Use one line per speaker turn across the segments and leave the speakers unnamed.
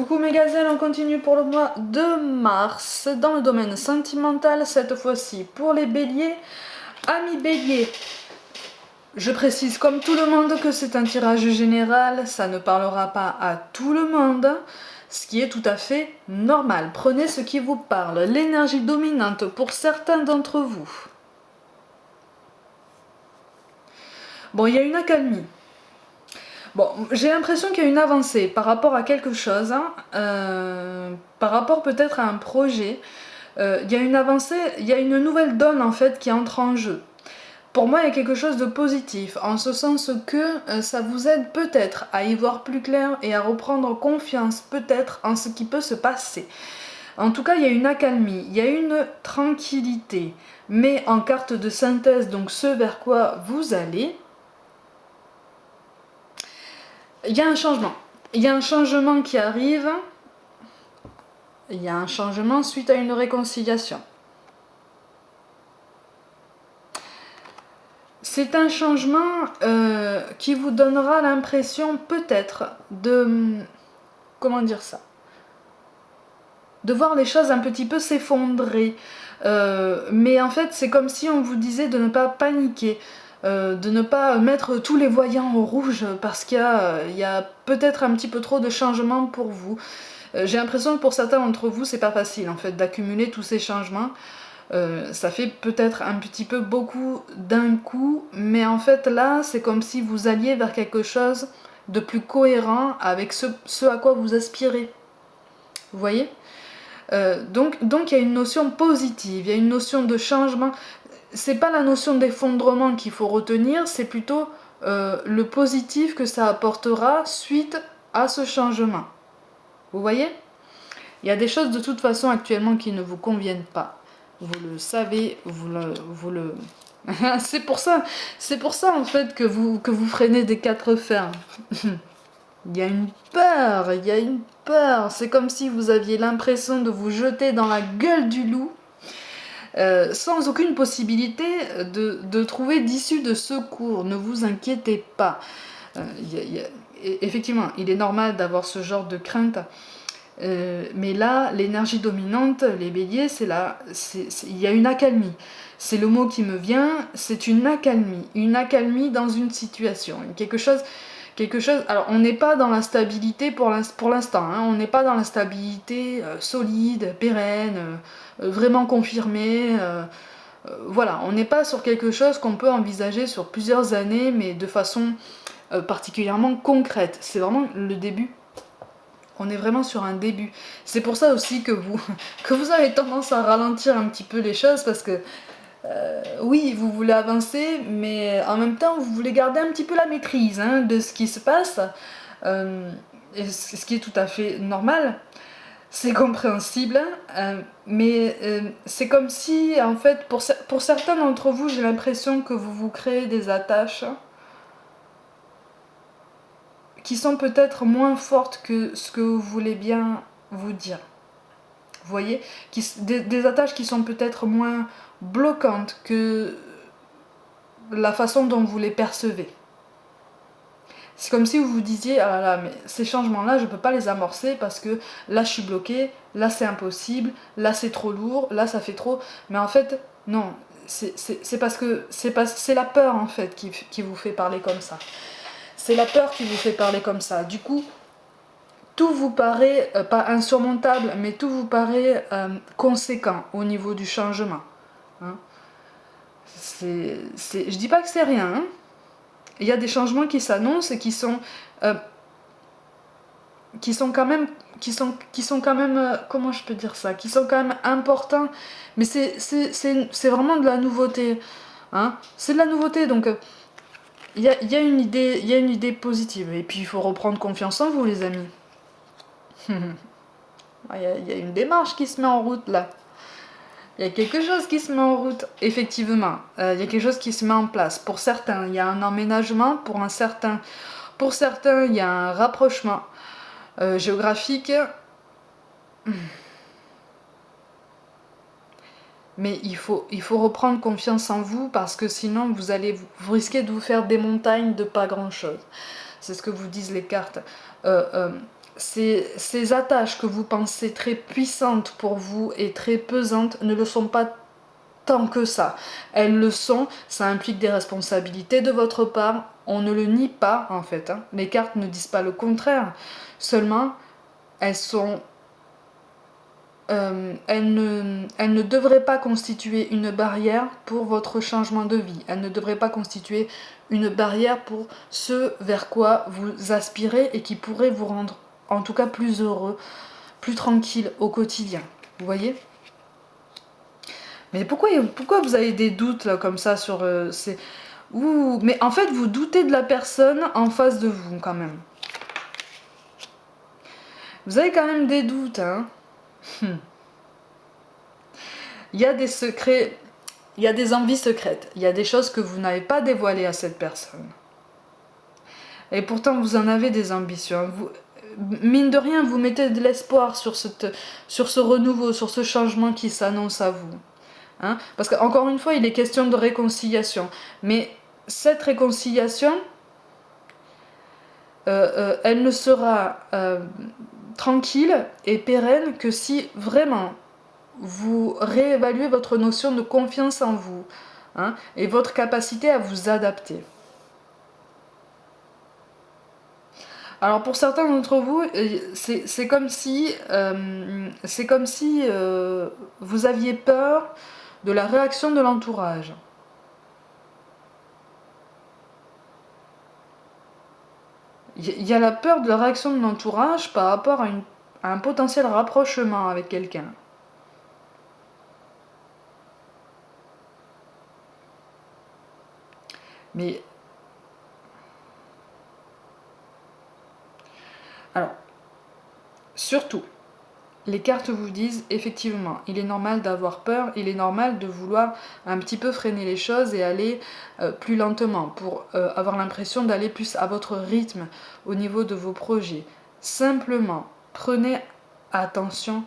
Coucou mes gazelles, on continue pour le mois de mars dans le domaine sentimental, cette fois-ci pour les béliers. Amis béliers, je précise comme tout le monde que c'est un tirage général, ça ne parlera pas à tout le monde, ce qui est tout à fait normal. Prenez ce qui vous parle, l'énergie dominante pour certains d'entre vous. Bon, il y a une accalmie. Bon, j'ai l'impression qu'il y a une avancée par rapport à quelque chose, par rapport peut-être à un projet. Il y a une avancée, il y a une nouvelle donne en fait qui entre en jeu. Pour moi, il y a quelque chose de positif, en ce sens que ça vous aide peut-être à y voir plus clair et à reprendre confiance peut-être en ce qui peut se passer. En tout cas, il y a une accalmie, il y a une tranquillité. Mais en carte de synthèse, donc ce vers quoi vous allez, il y a un changement. Il y a un changement qui arrive. Il y a un changement suite à une réconciliation. C'est un changement qui vous donnera l'impression peut-être de... Comment dire ça ? De voir les choses un petit peu s'effondrer. Mais en fait, c'est comme si on vous disait de ne pas paniquer. De ne pas mettre tous les voyants au rouge parce qu'il y a peut-être un petit peu trop de changements pour vous. J'ai l'impression que pour certains d'entre vous, c'est pas facile en fait d'accumuler tous ces changements. Ça fait peut-être un petit peu beaucoup d'un coup, mais en fait là, c'est comme si vous alliez vers quelque chose de plus cohérent avec ce à quoi vous aspirez. Vous voyez ? Donc il y a une notion positive, il y a une notion de changement. C'est pas la notion d'effondrement qu'il faut retenir, c'est plutôt le positif que ça apportera suite à ce changement. Vous voyez ? Il y a des choses de toute façon actuellement qui ne vous conviennent pas. Vous le savez, vous le... c'est pour ça en fait que vous freinez des quatre fers. Il y a une peur, il y a une peur. C'est comme si vous aviez l'impression de vous jeter dans la gueule du loup. Sans aucune possibilité de trouver d'issue de secours. Ne vous inquiétez pas. Effectivement, il est normal d'avoir ce genre de crainte. Mais là, l'énergie dominante, les béliers, il y a une accalmie. C'est le mot qui me vient, c'est une accalmie dans une situation. Quelque chose. Alors, on n'est pas dans la stabilité pour l'instant, hein, on n'est pas dans la stabilité solide, pérenne, vraiment confirmée. Voilà, on n'est pas sur quelque chose qu'on peut envisager sur plusieurs années, mais de façon particulièrement concrète. C'est vraiment le début. On est vraiment sur un début. C'est pour ça aussi que vous avez tendance à ralentir un petit peu les choses, parce que oui, vous voulez avancer, mais en même temps, vous voulez garder un petit peu la maîtrise de ce qui se passe, et ce qui est tout à fait normal, c'est compréhensible, mais c'est comme si, en fait, pour certains d'entre vous, j'ai l'impression que vous vous créez des attaches qui sont peut-être moins fortes que ce que vous voulez bien vous dire. Vous voyez, des attaches qui sont peut-être moins bloquantes que la façon dont vous les percevez. C'est comme si vous vous disiez, ah là là, mais ces changements-là, je ne peux pas les amorcer parce que là je suis bloquée, là c'est impossible, là c'est trop lourd, là ça fait trop. Mais en fait, non, c'est parce que c'est la peur en fait qui vous fait parler comme ça. C'est la peur qui vous fait parler comme ça. Du coup, tout vous paraît, pas insurmontable, mais tout vous paraît conséquent au niveau du changement. Hein. Je dis pas que c'est rien. Hein. Il y a des changements qui s'annoncent et qui sont quand même, comment je peux dire ça, qui sont quand même importants. Mais c'est vraiment de la nouveauté. Hein. C'est de la nouveauté, donc il y a une idée positive. Et puis il faut reprendre confiance en vous, les amis. Il y a une démarche qui se met en route là. Il y a quelque chose qui se met en route, effectivement. Il y a quelque chose qui se met en place. Pour certains, il y a un emménagement. Pour certains, il y a un rapprochement géographique. Mais il faut reprendre confiance en vous, parce que sinon vous risquez de vous faire des montagnes de pas grand chose. C'est ce que vous disent les cartes. ces attaches que vous pensez très puissantes pour vous et très pesantes ne le sont pas tant que ça. Elles le sont, ça implique des responsabilités de votre part, on ne le nie pas en fait, hein. Les cartes ne disent pas le contraire, seulement elles sont... elles ne devraient pas constituer une barrière pour votre changement de vie. Elles ne devraient pas constituer une barrière pour ce vers quoi vous aspirez et qui pourrait vous rendre en tout cas plus heureux, plus tranquille au quotidien. Vous voyez ? Mais pourquoi vous avez des doutes là comme ça sur ces... Ouh, mais en fait vous doutez de la personne en face de vous quand même. Vous avez quand même des doutes, hein. Il y a des secrets, il y a des envies secrètes, il y a des choses que vous n'avez pas dévoilées à cette personne. Et pourtant vous en avez des ambitions. Vous, mine de rien, vous mettez de l'espoir sur ce renouveau, sur ce changement qui s'annonce à vous. Hein, parce qu'encore une fois, il est question de réconciliation. Mais cette réconciliation, elle ne sera tranquille et pérenne que si vraiment vous réévaluez votre notion de confiance en vous, hein, et votre capacité à vous adapter. Alors pour certains d'entre vous, c'est comme si, vous aviez peur de la réaction de l'entourage. Il y a la peur de la réaction de l'entourage par rapport à un potentiel rapprochement avec quelqu'un. Mais... alors, surtout, les cartes vous disent, effectivement, il est normal d'avoir peur, il est normal de vouloir un petit peu freiner les choses et aller plus lentement pour avoir l'impression d'aller plus à votre rythme au niveau de vos projets. Simplement, prenez attention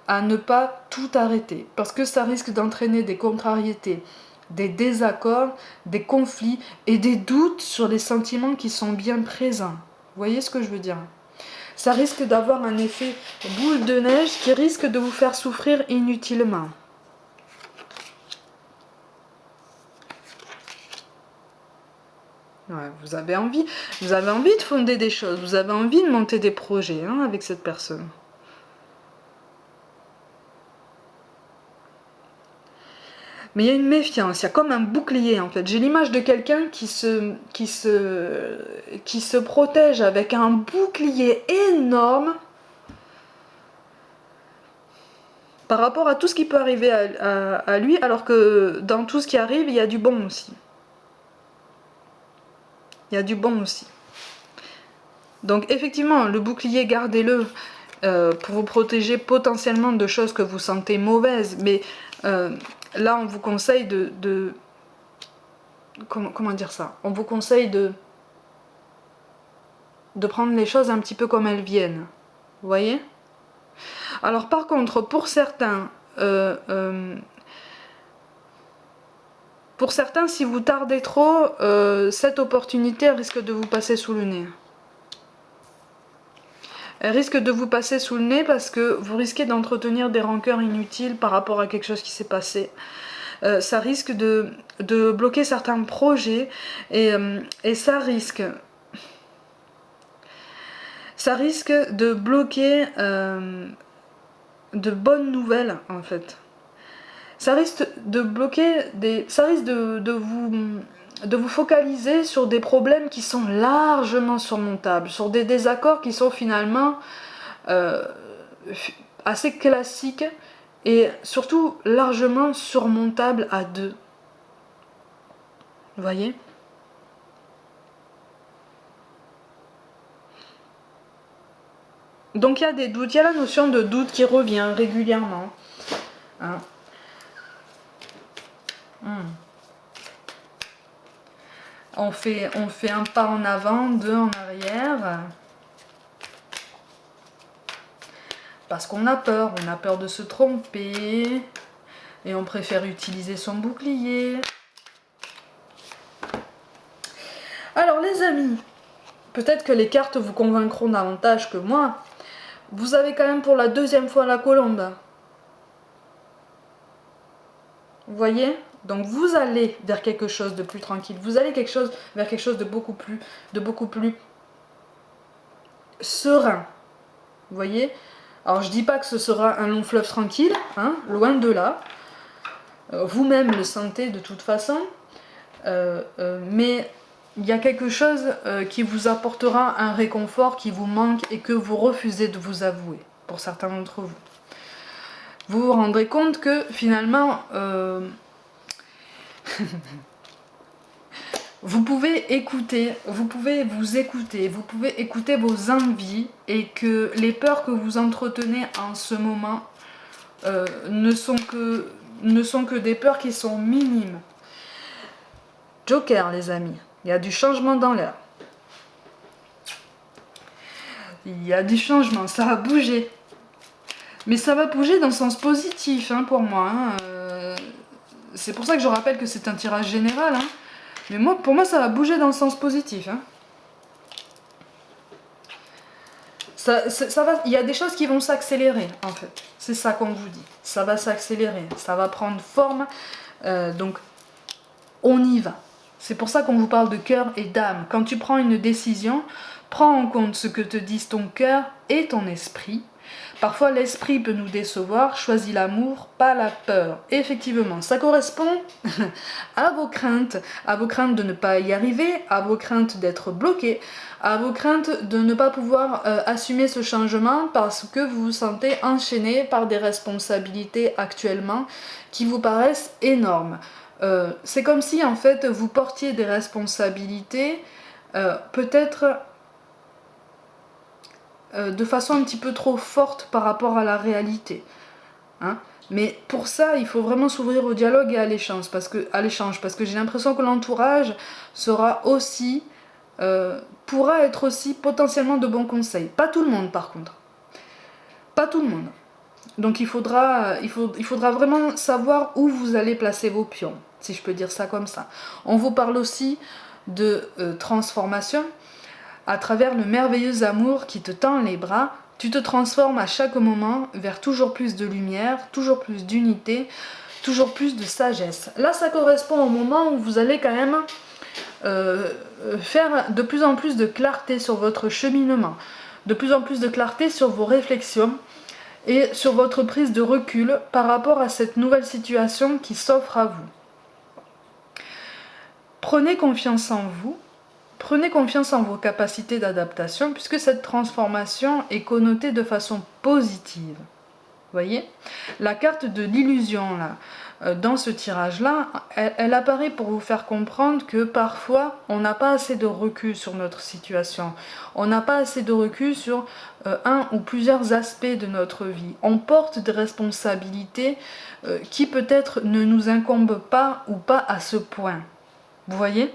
à ne pas tout arrêter parce que ça risque d'entraîner des contrariétés, des désaccords, des conflits et des doutes sur les sentiments qui sont bien présents. Vous voyez ce que je veux dire ? Ça risque d'avoir un effet boule de neige qui risque de vous faire souffrir inutilement. Ouais, vous avez envie de fonder des choses, vous avez envie de monter des projets, hein, avec cette personne. Mais il y a une méfiance, il y a comme un bouclier en fait. J'ai l'image de quelqu'un qui se protège avec un bouclier énorme par rapport à tout ce qui peut arriver à lui, alors que dans tout ce qui arrive, il y a du bon aussi. Il y a du bon aussi. Donc effectivement, le bouclier, gardez-le pour vous protéger potentiellement de choses que vous sentez mauvaises. Mais là, on vous conseille comment dire ça ? On vous conseille de prendre les choses un petit peu comme elles viennent. Vous voyez ? Alors par contre, pour certains, si vous tardez trop, cette opportunité risque de vous passer sous le nez. Elle risque de vous passer sous le nez parce que vous risquez d'entretenir des rancœurs inutiles par rapport à quelque chose qui s'est passé. Ça risque de bloquer certains projets et ça risque de bloquer de bonnes nouvelles en fait. Ça risque de bloquer ça risque de vous focaliser sur des problèmes qui sont largement surmontables, sur des désaccords qui sont finalement assez classiques et surtout largement surmontables à deux. Vous voyez ? Donc il y a des doutes, il y a la notion de doute qui revient régulièrement. Hein. On fait un pas en avant, deux en arrière. Parce qu'on a peur de se tromper. Et on préfère utiliser son bouclier. Alors les amis, peut-être que les cartes vous convaincront davantage que moi. Vous avez quand même pour la deuxième fois la colombe. Vous voyez? Donc vous allez vers quelque chose de plus tranquille. Vous allez vers quelque chose de beaucoup plus serein. Vous voyez? Alors je dis pas que ce sera un long fleuve tranquille, hein, loin de là. Vous-même le sentez de toute façon. Mais il y a quelque chose qui vous apportera un réconfort qui vous manque et que vous refusez de vous avouer, pour certains d'entre vous. Vous vous rendrez compte que finalement, vous pouvez écouter, vous pouvez vous écouter, vous pouvez écouter vos envies et que les peurs que vous entretenez en ce moment ne sont que des peurs qui sont minimes. Joker, les amis, il y a du changement dans l'air. Il y a du changement, ça va bouger. Mais ça va bouger dans le sens positif hein, pour moi. Hein. C'est pour ça que je rappelle que c'est un tirage général. Hein. Mais pour moi, ça va bouger dans le sens positif. Hein. Il y a des choses qui vont s'accélérer, en fait. C'est ça qu'on vous dit. Ça va s'accélérer, ça va prendre forme. Donc, on y va. C'est pour ça qu'on vous parle de cœur et d'âme. Quand tu prends une décision, prends en compte ce que te disent ton cœur et ton esprit. Parfois, l'esprit peut nous décevoir. Choisis l'amour, pas la peur. Et effectivement, ça correspond à vos craintes de ne pas y arriver, à vos craintes d'être bloqué, à vos craintes de ne pas pouvoir assumer ce changement parce que vous vous sentez enchaîné par des responsabilités actuellement qui vous paraissent énormes. C'est comme si en fait vous portiez des responsabilités peut-être de façon un petit peu trop forte par rapport à la réalité. Hein. Mais pour ça, il faut vraiment s'ouvrir au dialogue et à l'échange, parce que j'ai l'impression que l'entourage sera aussi, pourra être aussi potentiellement de bons conseils. Pas tout le monde par contre. Pas tout le monde. Donc il faudra vraiment savoir où vous allez placer vos pions, si je peux dire ça comme ça. On vous parle aussi de transformation. À travers le merveilleux amour qui te tend les bras, tu te transformes à chaque moment vers toujours plus de lumière, toujours plus d'unité, toujours plus de sagesse. Là, ça correspond au moment où vous allez quand même faire de plus en plus de clarté sur votre cheminement, de plus en plus de clarté sur vos réflexions et sur votre prise de recul par rapport à cette nouvelle situation qui s'offre à vous. Prenez confiance en vous. Prenez confiance en vos capacités d'adaptation puisque cette transformation est connotée de façon positive. Vous voyez? La carte de l'illusion, là, dans ce tirage-là, elle apparaît pour vous faire comprendre que parfois, on n'a pas assez de recul sur notre situation. On n'a pas assez de recul sur un ou plusieurs aspects de notre vie. On porte des responsabilités qui peut-être ne nous incombent pas ou pas à ce point. Vous voyez?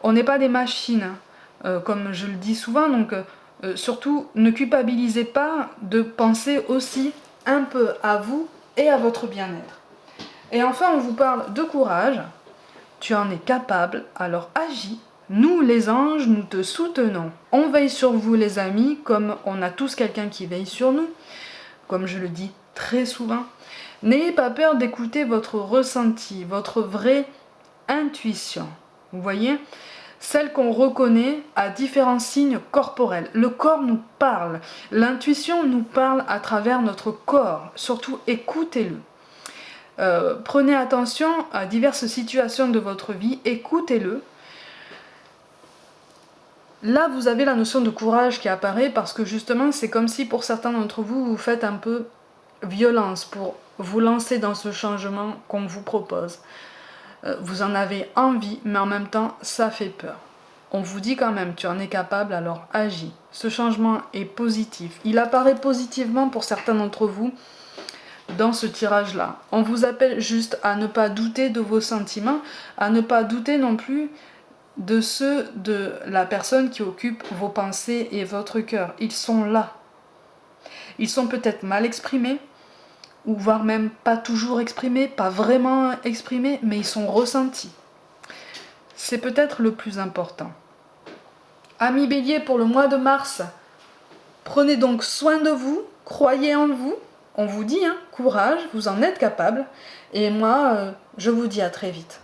On n'est pas des machines, comme je le dis souvent, donc surtout ne culpabilisez pas de penser aussi un peu à vous et à votre bien-être. Et enfin, on vous parle de courage. Tu en es capable, alors agis. Nous, les anges, nous te soutenons. On veille sur vous, les amis, comme on a tous quelqu'un qui veille sur nous, comme je le dis très souvent. N'ayez pas peur d'écouter votre ressenti, votre vraie intuition. Vous voyez ? Celle qu'on reconnaît à différents signes corporels. Le corps nous parle, l'intuition nous parle à travers notre corps. Surtout, écoutez-le. Prenez attention à diverses situations de votre vie, écoutez-le. Là, vous avez la notion de courage qui apparaît parce que justement, c'est comme si pour certains d'entre vous, vous faites un peu violence pour vous lancer dans ce changement qu'on vous propose. Vous en avez envie, mais en même temps, ça fait peur. On vous dit quand même, tu en es capable, alors agis. Ce changement est positif. Il apparaît positivement pour certains d'entre vous dans ce tirage-là. On vous appelle juste à ne pas douter de vos sentiments, à ne pas douter non plus de ceux de la personne qui occupe vos pensées et votre cœur. Ils sont là. Ils sont peut-être mal exprimés, ou voire même pas toujours exprimés, pas vraiment exprimés, mais ils sont ressentis. C'est peut-être le plus important. Amis Bélier, pour le mois de mars, Prenez donc soin de vous, croyez en vous, on vous dit, hein, courage, vous en êtes capable. Et moi, je vous dis à très vite.